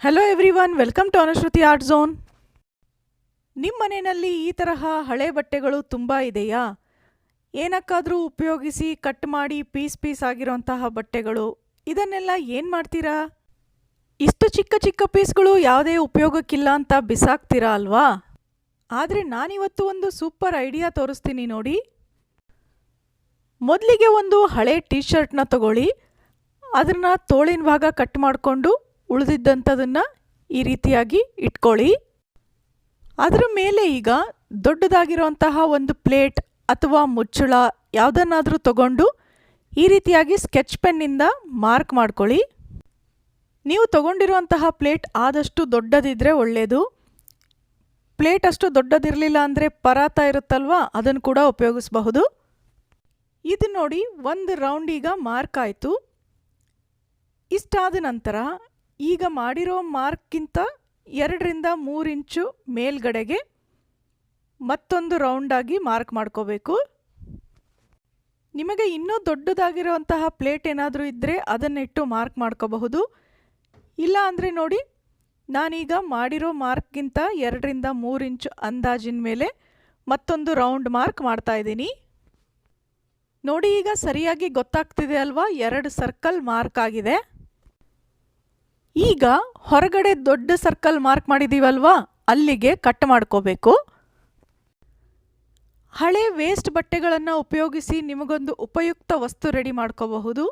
Hello everyone, welcome to Anushruti art zone. ನಿಮ್ಮ ಮನೆಯಲ್ಲಿ ಈ ತರಹ ಹಳೆ ಬಟ್ಟೆಗಳು ತುಂಬ ಇದೆಯಾ? ಏನಕ್ಕಾದರೂ ಉಪಯೋಗಿಸಿ ಕಟ್ ಮಾಡಿ ಪೀಸ್ ಆಗಿರೋಂತಹ ಬಟ್ಟೆಗಳು, ಇದನ್ನೆಲ್ಲ ಏನು ಮಾಡ್ತೀರಾ? ಇಷ್ಟು ಚಿಕ್ಕ ಚಿಕ್ಕ ಪೀಸ್ಗಳು ಯಾವುದೇ ಉಪಯೋಗಕ್ಕಿಲ್ಲ ಅಂತ ಬಿಸಾಕ್ತೀರಾ ಅಲ್ವಾ? ಆದರೆ ನಾನಿವತ್ತು ಒಂದು ಸೂಪರ್ ಐಡಿಯಾ ತೋರಿಸ್ತೀನಿ ನೋಡಿ. ಮೊದಲಿಗೆ ಒಂದು ಹಳೆ ಟೀ ಶರ್ಟ್ನ ತಗೊಳ್ಳಿ, ಅದನ್ನು ತೋಳಿನ ಭಾಗ ಕಟ್ ಮಾಡಿಕೊಂಡು ಉಳಿದಿದ್ದಂಥದನ್ನು ಈ ರೀತಿಯಾಗಿ ಇಟ್ಕೊಳ್ಳಿ. ಅದರ ಮೇಲೆ ಈಗ ದೊಡ್ಡದಾಗಿರುವಂತಹ ಒಂದು ಪ್ಲೇಟ್ ಅಥವಾ ಮುಚ್ಚಳ ಯಾವುದನ್ನಾದರೂ ತಗೊಂಡು ಈ ರೀತಿಯಾಗಿ ಸ್ಕೆಚ್ ಪೆನ್ನಿಂದ ಮಾರ್ಕ್ ಮಾಡ್ಕೊಳ್ಳಿ. ನೀವು ತಗೊಂಡಿರುವಂತಹ ಪ್ಲೇಟ್ ಆದಷ್ಟು ದೊಡ್ಡದಿದ್ದರೆ ಒಳ್ಳೆಯದು. ಪ್ಲೇಟ್ ಅಷ್ಟು ದೊಡ್ಡದಿರಲಿಲ್ಲ ಅಂದರೆ ಪರಾತ ಇರುತ್ತಲ್ವ, ಅದನ್ನು ಕೂಡ ಉಪಯೋಗಿಸಬಹುದು. ಇದು ನೋಡಿ, ಒಂದು ರೌಂಡ್ ಈಗ ಮಾರ್ಕ್ ಆಯಿತು. ಇಷ್ಟಾದ ನಂತರ ಈಗ ಮಾಡಿರೋ ಮಾರ್ಕ್ಗಿಂತ 2 ರಿಂದ 3 ಇಂಚು ಮೇಲ್ಗಡೆಗೆ ಮತ್ತೊಂದು ರೌಂಡಾಗಿ ಮಾರ್ಕ್ ಮಾಡ್ಕೋಬೇಕು. ನಿಮಗೆ ಇನ್ನೂ ದೊಡ್ಡದಾಗಿರುವಂತಹ ಪ್ಲೇಟ್ ಏನಾದರೂ ಇದ್ದರೆ ಅದನ್ನಿಟ್ಟು ಮಾರ್ಕ್ ಮಾಡ್ಕೋಬಹುದು. ಇಲ್ಲ ಅಂದರೆ ನೋಡಿ, ನಾನೀಗ ಮಾಡಿರೋ ಮಾರ್ಕ್ಗಿಂತ 2 ರಿಂದ 3 ಇಂಚು ಅಂದಾಜಿನ ಮೇಲೆ ಮತ್ತೊಂದು ರೌಂಡ್ ಮಾರ್ಕ್ ಮಾಡ್ತಾ ಇದ್ದೀನಿ. ನೋಡಿ, ಈಗ ಸರಿಯಾಗಿ ಗೊತ್ತಾಗ್ತಿದೆ ಅಲ್ವಾ? 2 ಸರ್ಕಲ್ ಮಾರ್ಕ್ ಆಗಿದೆ. ಈಗ ಹೊರಗಡೆ ದೊಡ್ಡ ಸರ್ಕಲ್ ಮಾರ್ಕ್ ಮಾಡಿದ್ದೀವಲ್ವಾ, ಅಲ್ಲಿಗೆ ಕಟ್ ಮಾಡ್ಕೋಬೇಕು. ಹಳೆ ವೇಸ್ಟ್ ಬಟ್ಟೆಗಳನ್ನು ಉಪಯೋಗಿಸಿ ನಿಮಗೊಂದು ಉಪಯುಕ್ತ ವಸ್ತು ರೆಡಿ ಮಾಡ್ಕೋಬಹುದು.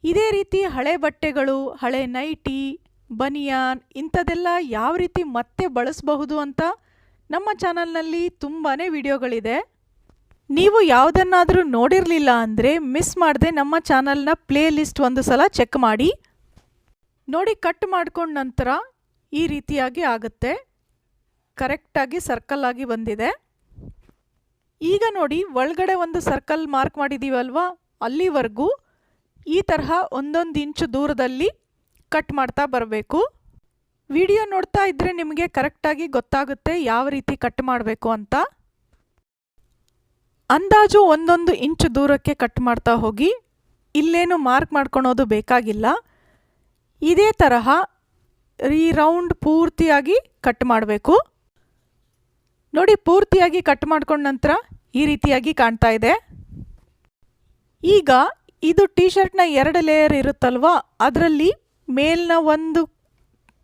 ಇದೇ ರೀತಿ ಹಳೆ ಬಟ್ಟೆಗಳು, ಹಳೆ ನೈಟಿ, ಬನಿಯಾನ್ ಇಂಥದೆಲ್ಲ ಯಾವ ರೀತಿ ಮತ್ತೆ ಬಳಸಬಹುದು ಅಂತ ನಮ್ಮ ಚಾನಲ್ನಲ್ಲಿ ತುಂಬಾ ವಿಡಿಯೋಗಳಿದೆ. ನೀವು ಯಾವುದನ್ನಾದರೂ ನೋಡಿರಲಿಲ್ಲ ಅಂದರೆ ಮಿಸ್ ಮಾಡದೆ ನಮ್ಮ ಚಾನಲ್ನ ಪ್ಲೇ ಲಿಸ್ಟ್ ಒಂದು ಸಲ ಚೆಕ್ ಮಾಡಿ. ನೋಡಿ, ಕಟ್ ಮಾಡ್ಕೊಂಡ ನಂತರ ಈ ರೀತಿಯಾಗಿ ಆಗುತ್ತೆ. ಕರೆಕ್ಟಾಗಿ ಸರ್ಕಲ್ ಆಗಿ ಬಂದಿದೆ. ಈಗ ನೋಡಿ, ಒಳಗಡೆ ಒಂದು ಸರ್ಕಲ್ ಮಾರ್ಕ್ ಮಾಡಿದ್ದೀವಲ್ವಾ, ಅಲ್ಲಿವರೆಗೂ ಈ ತರಹ 1 ಇಂಚು ದೂರದಲ್ಲಿ ಕಟ್ ಮಾಡ್ತಾ ಬರಬೇಕು. ವಿಡಿಯೋ ನೋಡ್ತಾ ಇದ್ದರೆ ನಿಮಗೆ ಕರೆಕ್ಟಾಗಿ ಗೊತ್ತಾಗುತ್ತೆ ಯಾವ ರೀತಿ ಕಟ್ ಮಾಡಬೇಕು ಅಂತ. ಅಂದಾಜು 1 ಇಂಚು ದೂರಕ್ಕೆ ಕಟ್ ಮಾಡ್ತಾ ಹೋಗಿ. ಇಲ್ಲೇನು ಮಾರ್ಕ್ ಮಾಡ್ಕೊಳೋದು ಬೇಕಾಗಿಲ್ಲ. ಇದೇ ತರಹ ಈ ರೌಂಡ್ ಪೂರ್ತಿಯಾಗಿ ಕಟ್ ಮಾಡಬೇಕು. ನೋಡಿ, ಪೂರ್ತಿಯಾಗಿ ಕಟ್ ಮಾಡ್ಕೊಂಡ ನಂತರ ಈ ರೀತಿಯಾಗಿ ಕಾಣ್ತಾ ಇದೆ. ಈಗ ಇದು ಟೀ ಶರ್ಟ್ನ 2 ಲೇಯರ್ ಇರುತ್ತಲ್ವಾ, ಅದರಲ್ಲಿ ಮೇಲಿನ ಒಂದು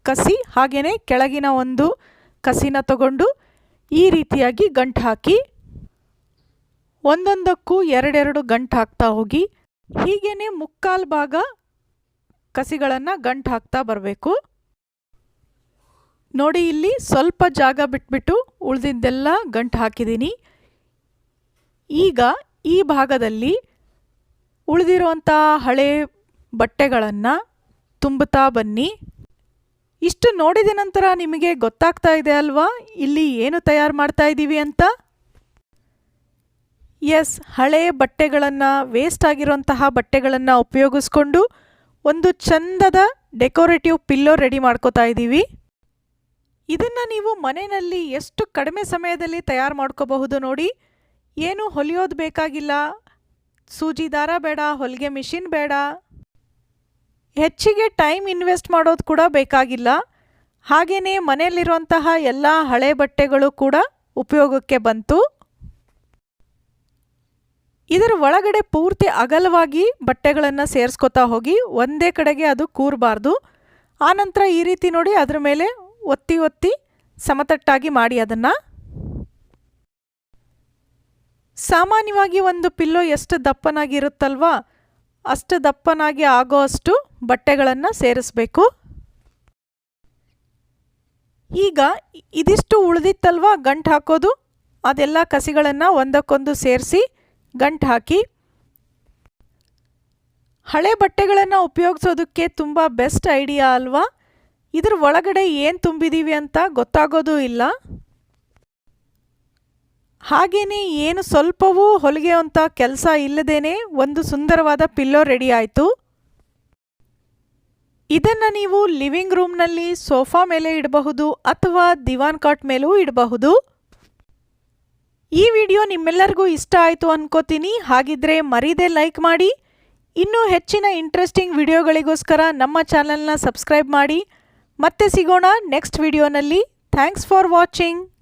ಕಸಿ ಹಾಗೆಯೇ ಕೆಳಗಿನ ಒಂದು ಕಸಿನ ತಗೊಂಡು ಈ ರೀತಿಯಾಗಿ ಗಂಟು ಹಾಕಿ, ಒಂದೊಂದಕ್ಕೂ 2 ಗಂಟು ಹಾಕ್ತಾ ಹೋಗಿ. ಹೀಗೇನೆ ಮುಕ್ಕಾಲು ಭಾಗ ಕಸಿಗಳನ್ನು ಗಂಟು ಹಾಕ್ತಾ ಬರಬೇಕು. ನೋಡಿ, ಇಲ್ಲಿ ಸ್ವಲ್ಪ ಜಾಗ ಬಿಟ್ಬಿಟ್ಟು ಉಳಿದಿದ್ದೆಲ್ಲ ಗಂಟು ಹಾಕಿದ್ದೀನಿ. ಈಗ ಈ ಭಾಗದಲ್ಲಿ ಉಳಿದಿರುವಂಥ ಹಳೆ ಬಟ್ಟೆಗಳನ್ನು ತುಂಬುತ್ತಾ ಬನ್ನಿ. ಇಷ್ಟು ನೋಡಿದ ನಂತರ ನಿಮಗೆ ಗೊತ್ತಾಗ್ತಾ ಇದೆ ಅಲ್ವಾ ಇಲ್ಲಿ ಏನು ತಯಾರು ಮಾಡ್ತಾ ಇದ್ದೀವಿ ಅಂತ? ಎಸ್, ಹಳೆ ಬಟ್ಟೆಗಳನ್ನು, ವೇಸ್ಟ್ ಆಗಿರುವಂತಹ ಬಟ್ಟೆಗಳನ್ನು ಉಪಯೋಗಿಸ್ಕೊಂಡು ಒಂದು ಚಂದದ ಡೆಕೋರೇಟಿವ್ ಪಿಲ್ಲೋ ರೆಡಿ ಮಾಡ್ಕೋತಾ ಇದ್ದೀವಿ. ಇದನ್ನು ನೀವು ಮನೆಯಲ್ಲಿ ಎಷ್ಟು ಕಡಿಮೆ ಸಮಯದಲ್ಲಿ ತಯಾರು ಮಾಡ್ಕೋಬಹುದು ನೋಡಿ. ಏನು ಹೊಲಿಯೋದು ಬೇಕಾಗಿಲ್ಲ, ಸೂಜಿ ದಾರ ಬೇಡ, ಹೊಲಿಗೆ ಮಿಷಿನ್ ಬೇಡ, ಹೆಚ್ಚಿಗೆ ಟೈಮ್ ಇನ್ವೆಸ್ಟ್ ಮಾಡೋದು ಕೂಡ ಬೇಕಾಗಿಲ್ಲ. ಹಾಗೆಯೇ ಮನೆಯಲ್ಲಿರುವಂತಹ ಎಲ್ಲ ಹಳೆ ಬಟ್ಟೆಗಳು ಕೂಡ ಉಪಯೋಗಕ್ಕೆ ಬಂತು. ಇದರ ಒಳಗಡೆ ಪೂರ್ತಿ ಅಗಲವಾಗಿ ಬಟ್ಟೆಗಳನ್ನು ಸೇರಿಸ್ಕೊತಾ ಹೋಗಿ, ಒಂದೇ ಕಡೆಗೆ ಅದು ಕೂರಬಾರ್ದು. ಆನಂತರ ಈ ರೀತಿ ನೋಡಿ, ಅದರ ಮೇಲೆ ಒತ್ತಿ ಒತ್ತಿ ಸಮತಟ್ಟಾಗಿ ಮಾಡಿ. ಅದನ್ನು ಸಾಮಾನ್ಯವಾಗಿ ಒಂದು ಪಿಲ್ಲೋ ಎಷ್ಟು ದಪ್ಪನಾಗಿರುತ್ತಲ್ವಾ, ಅಷ್ಟು ದಪ್ಪನಾಗಿ ಆಗೋ ಅಷ್ಟು ಬಟ್ಟೆಗಳನ್ನು ಸೇರಿಸಬೇಕು. ಈಗ ಇದಿಷ್ಟು ಉಳಿದಿತ್ತಲ್ವಾ ಗಂಟು ಹಾಕೋದು, ಅದೆಲ್ಲ ಕಸಿಗಳನ್ನು ಒಂದಕ್ಕೊಂದು ಸೇರಿಸಿ ಗಂಟು ಹಾಕಿ. ಹಳೆ ಬಟ್ಟೆಗಳನ್ನು ಉಪಯೋಗಿಸೋದಕ್ಕೆ ತುಂಬ ಬೆಸ್ಟ್ ಐಡಿಯಾ ಅಲ್ವಾ? ಇದ್ರ ಒಳಗಡೆ ಏನು ತುಂಬಿದ್ದೀವಿ ಅಂತ ಗೊತ್ತಾಗೋದು ಇಲ್ಲ. ಹಾಗೆಯೇ ಏನು ಸ್ವಲ್ಪವೂ ಹೊಲಿಗೆಯುವಂಥ ಕೆಲಸ ಇಲ್ಲದೇನೆ ಒಂದು ಸುಂದರವಾದ ಪಿಲ್ಲೋ ರೆಡಿ ಆಯಿತು. ಇದನ್ನು ನೀವು ಲಿವಿಂಗ್ ರೂಮ್ನಲ್ಲಿ ಸೋಫಾ ಮೇಲೆ ಇಡಬಹುದು ಅಥವಾ ದಿವಾನ್ ಕಾಟ್ ಮೇಲೂ ಇಡಬಹುದು. ಈ ವಿಡಿಯೋ ನಿಮ್ಮೆಲ್ಲರಿಗೂ ಇಷ್ಟ ಆಯಿತು ಅನ್ಕೋತೀನಿ. ಹಾಗಿದ್ರೆ ಮರೀದೆ ಲೈಕ್ ಮಾಡಿ. ಇನ್ನೂ ಹೆಚ್ಚಿನ ಇಂಟ್ರೆಸ್ಟಿಂಗ್ ವಿಡಿಯೋಗಳಿಗೋಸ್ಕರ ನಮ್ಮ ಚಾನಲ್ನ ಸಬ್ಸ್ಕ್ರೈಬ್ ಮಾಡಿ. ಮತ್ತೆ ಸಿಗೋಣ ನೆಕ್ಸ್ಟ್ ವಿಡಿಯೋನಲ್ಲಿ. Thanks for watching.